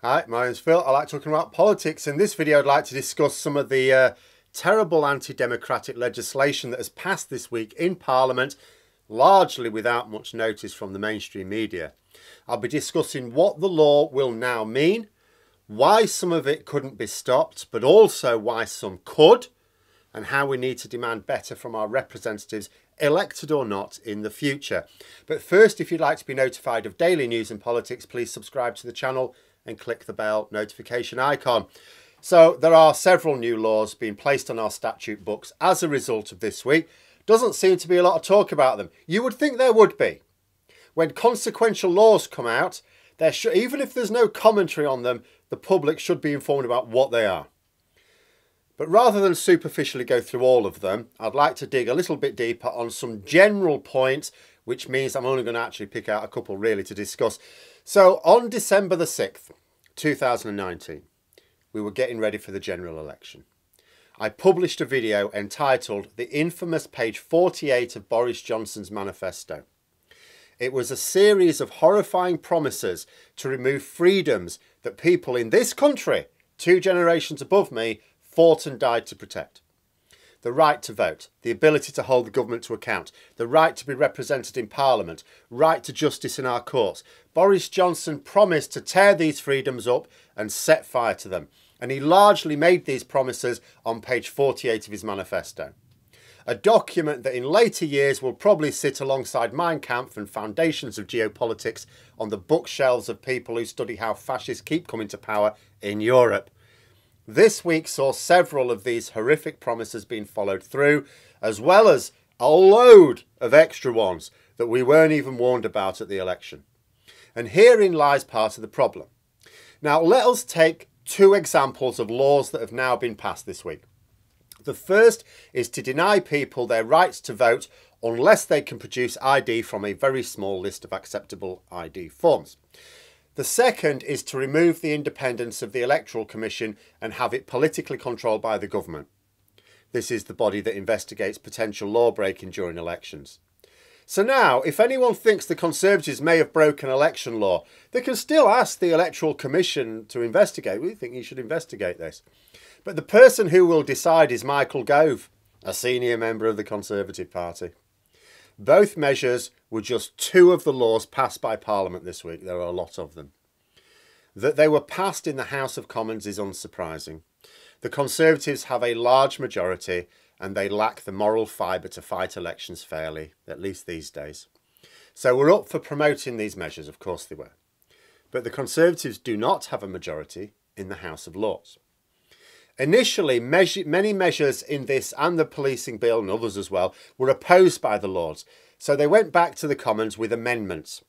Hi, my name's Phil. I like talking about politics. In this video, I'd like to discuss some of the terrible anti-democratic legislation that has passed this week in Parliament, largely without much notice from the mainstream media. I'll be discussing what the law will now mean, why some of it couldn't be stopped, but also why some could, and how we need to demand better from our representatives, elected or not, in the future. But first, if you'd like to be notified of daily news and politics, please subscribe to the channel and click the bell notification icon. So there are several new laws being placed on our statute books as a result of this week. Doesn't seem to be a lot of talk about them. You would think there would be. When consequential laws come out, even if there's no commentary on them, the public should be informed about what they are. But rather than superficially go through all of them, I'd like to dig a little bit deeper on some general points, which means I'm only going to actually pick out a couple really to discuss. So on December the 6th, 2019, we were getting ready for the general election. I published a video entitled The Infamous Page 48 of Boris Johnson's Manifesto. It was a series of horrifying promises to remove freedoms that people in this country, 2 generations above me, fought and died to protect. The right to vote, the ability to hold the government to account, the right to be represented in Parliament, right to justice in our courts. Boris Johnson promised to tear these freedoms up and set fire to them. And he largely made these promises on page 48 of his manifesto. A document that in later years will probably sit alongside Mein Kampf and Foundations of Geopolitics on the bookshelves of people who study how fascists keep coming to power in Europe. This week saw several of these horrific promises being followed through, as well as a load of extra ones that we weren't even warned about at the election. And herein lies part of the problem. Now, let us take 2 examples of laws that have now been passed this week. The first is to deny people their rights to vote unless they can produce ID from a very small list of acceptable ID forms. The second is to remove the independence of the Electoral Commission and have it politically controlled by the government. This is the body that investigates potential law breaking during elections. So now, if anyone thinks the Conservatives may have broken election law, they can still ask the Electoral Commission to investigate. We think you should investigate this. But the person who will decide is Michael Gove, a senior member of the Conservative Party. Both measures were just 2 of the laws passed by Parliament this week. There are a lot of them. That they were passed in the House of Commons is unsurprising. The Conservatives have a large majority and they lack the moral fibre to fight elections fairly, at least these days. So we're up for promoting these measures, of course they were. But the Conservatives do not have a majority in the House of Lords. Initially, many measures in this and the policing bill and others as well were opposed by the Lords. So they went back to the Commons with amendments.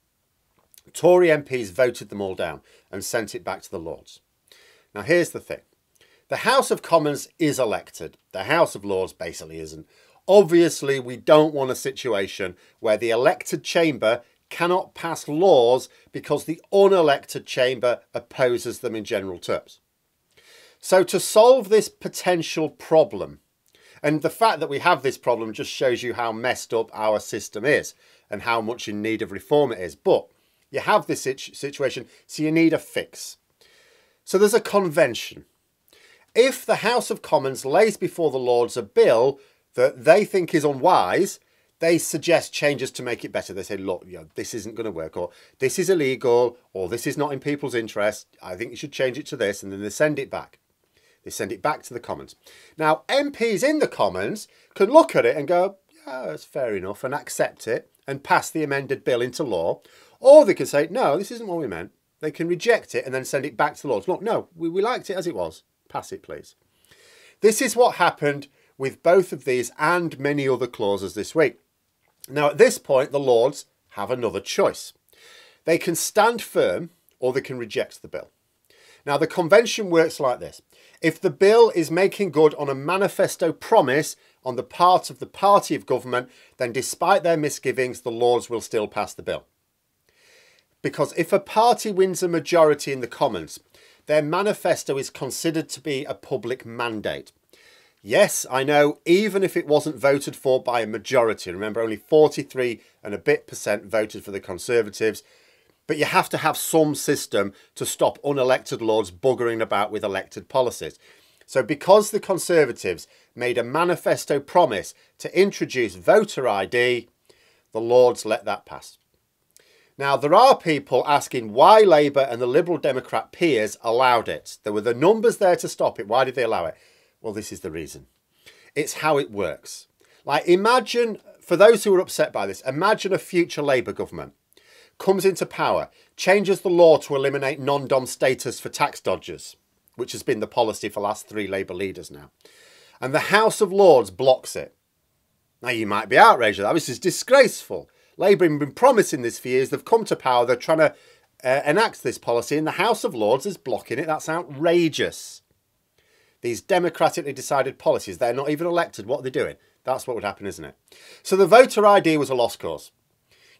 Tory MPs voted them all down and sent it back to the Lords. Now here's the thing. The House of Commons is elected. The House of Lords basically isn't. Obviously, we don't want a situation where the elected chamber cannot pass laws because the unelected chamber opposes them in general terms. So to solve this potential problem, and the fact that we have this problem just shows you how messed up our system is and how much in need of reform it is. But you have this situation, so you need a fix. So there's a convention. If the House of Commons lays before the Lords a bill that they think is unwise, they suggest changes to make it better. They say, look, this isn't going to work, or this is illegal, or this is not in people's interest. I think you should change it to this, and then they send it back. They send it back to the Commons. Now, MPs in the Commons can look at it and go, yeah, that's fair enough, and accept it and pass the amended bill into law. Or they can say, no, this isn't what we meant. They can reject it and then send it back to the Lords. Look, no, we liked it as it was. Pass it, please. This is what happened with both of these and many other clauses this week. Now, at this point, the Lords have another choice. They can stand firm or they can reject the bill. Now, the convention works like this. If the bill is making good on a manifesto promise on the part of the party of government, then despite their misgivings, the Lords will still pass the bill. Because if a party wins a majority in the Commons, their manifesto is considered to be a public mandate. Yes, I know, even if it wasn't voted for by a majority, remember only 43 and a bit % voted for the Conservatives, But you have to have some system to stop unelected lords buggering about with elected policies. So because the Conservatives made a manifesto promise to introduce voter ID, the Lords let that pass. Now, there are people asking why Labour and the Liberal Democrat peers allowed it. There were the numbers there to stop it. Why did they allow it? Well, this is the reason. It's how it works. Like, imagine, for those who are upset by this, imagine a future Labour government comes into power, changes the law to eliminate non-dom status for tax dodgers, which has been the policy for the last 3 Labour leaders now. And the House of Lords blocks it. Now, you might be outraged at that. This is disgraceful. Labour have been promising this for years. They've come to power. They're trying to enact this policy, and the House of Lords is blocking it. That's outrageous. These democratically decided policies, they're not even elected. What are they doing? That's what would happen, isn't it? So the voter ID was a lost cause.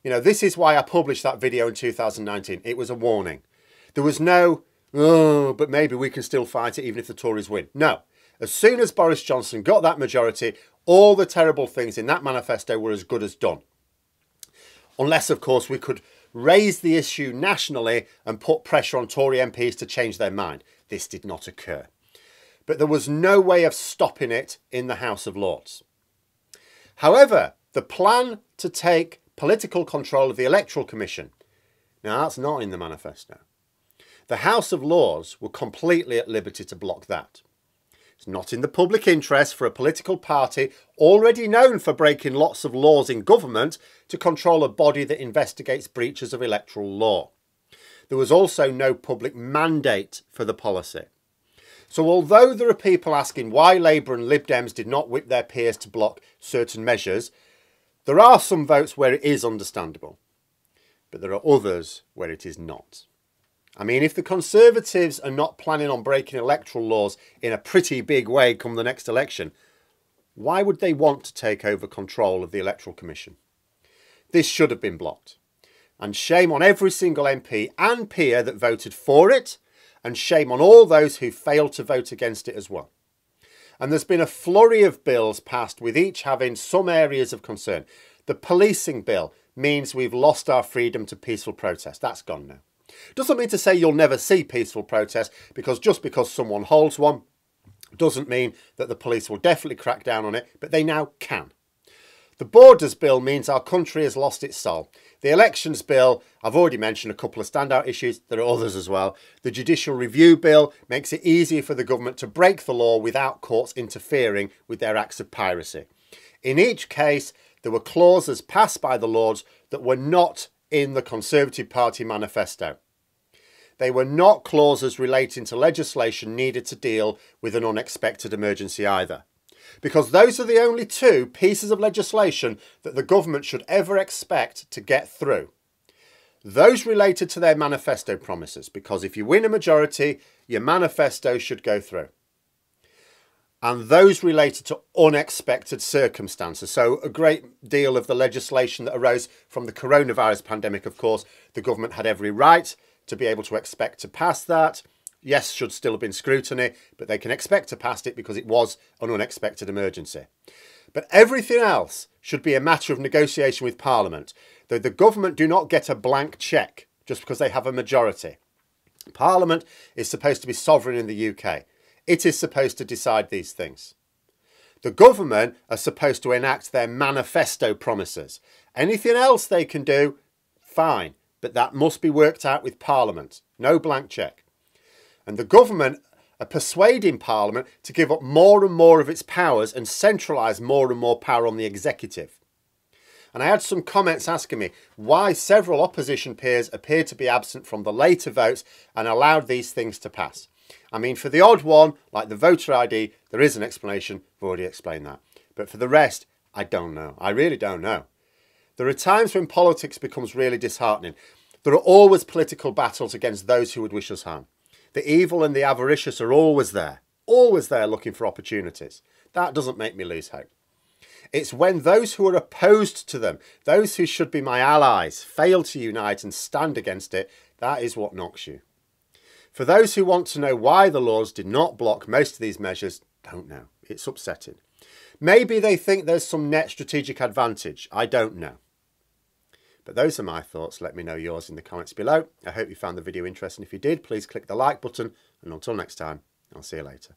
You know, this is why I published that video in 2019. It was a warning. There was no, oh, but maybe we can still fight it even if the Tories win. No. As soon as Boris Johnson got that majority, all the terrible things in that manifesto were as good as done. Unless, of course, we could raise the issue nationally and put pressure on Tory MPs to change their mind. This did not occur. But there was no way of stopping it in the House of Lords. However, the plan to take political control of the Electoral Commission, now that's not in the manifesto. The House of Lords were completely at liberty to block that. It's not in the public interest for a political party already known for breaking lots of laws in government to control a body that investigates breaches of electoral law. There was also no public mandate for the policy. So although there are people asking why Labour and Lib Dems did not whip their peers to block certain measures, there are some votes where it is understandable, but there are others where it is not. I mean, if the Conservatives are not planning on breaking electoral laws in a pretty big way come the next election, why would they want to take over control of the Electoral Commission? This should have been blocked. And shame on every single MP and peer that voted for it, and shame on all those who failed to vote against it as well. And there's been a flurry of bills passed with each having some areas of concern. The policing bill means we've lost our freedom to peaceful protest. That's gone now. Doesn't mean to say you'll never see peaceful protest, because just because someone holds one doesn't mean that the police will definitely crack down on it, but they now can. The Borders Bill means our country has lost its soul. The Elections Bill, I've already mentioned a couple of standout issues. There are others as well. The Judicial Review Bill makes it easier for the government to break the law without courts interfering with their acts of piracy. In each case, there were clauses passed by the Lords that were not in the Conservative Party manifesto. They were not clauses relating to legislation needed to deal with an unexpected emergency either. Because those are the only 2 pieces of legislation that the government should ever expect to get through. Those related to their manifesto promises, because if you win a majority, your manifesto should go through. And those related to unexpected circumstances. So a great deal of the legislation that arose from the coronavirus pandemic, of course, the government had every right to be able to expect to pass that. Yes, should still have been scrutiny, but they can expect to pass it because it was an unexpected emergency. But everything else should be a matter of negotiation with Parliament. Though the government do not get a blank cheque just because they have a majority. Parliament is supposed to be sovereign in the UK. It is supposed to decide these things. The government are supposed to enact their manifesto promises. Anything else they can do, fine. But that must be worked out with Parliament. No blank cheque. And the government are persuading Parliament to give up more and more of its powers and centralise more and more power on the executive. And I had some comments asking me why several opposition peers appeared to be absent from the later votes and allowed these things to pass. I mean, for the odd one, like the voter ID, there is an explanation. I've already explained that. But for the rest, I don't know. I really don't know. There are times when politics becomes really disheartening. There are always political battles against those who would wish us harm. The evil and the avaricious are always there looking for opportunities. That doesn't make me lose hope. It's when those who are opposed to them, those who should be my allies, fail to unite and stand against it, that is what knocks you. For those who want to know why the Lords did not block most of these measures, don't know. It's upsetting. Maybe they think there's some net strategic advantage. I don't know. But those are my thoughts. Let me know yours in the comments below. I hope you found the video interesting. If you did, please click the like button. And until next time, I'll see you later.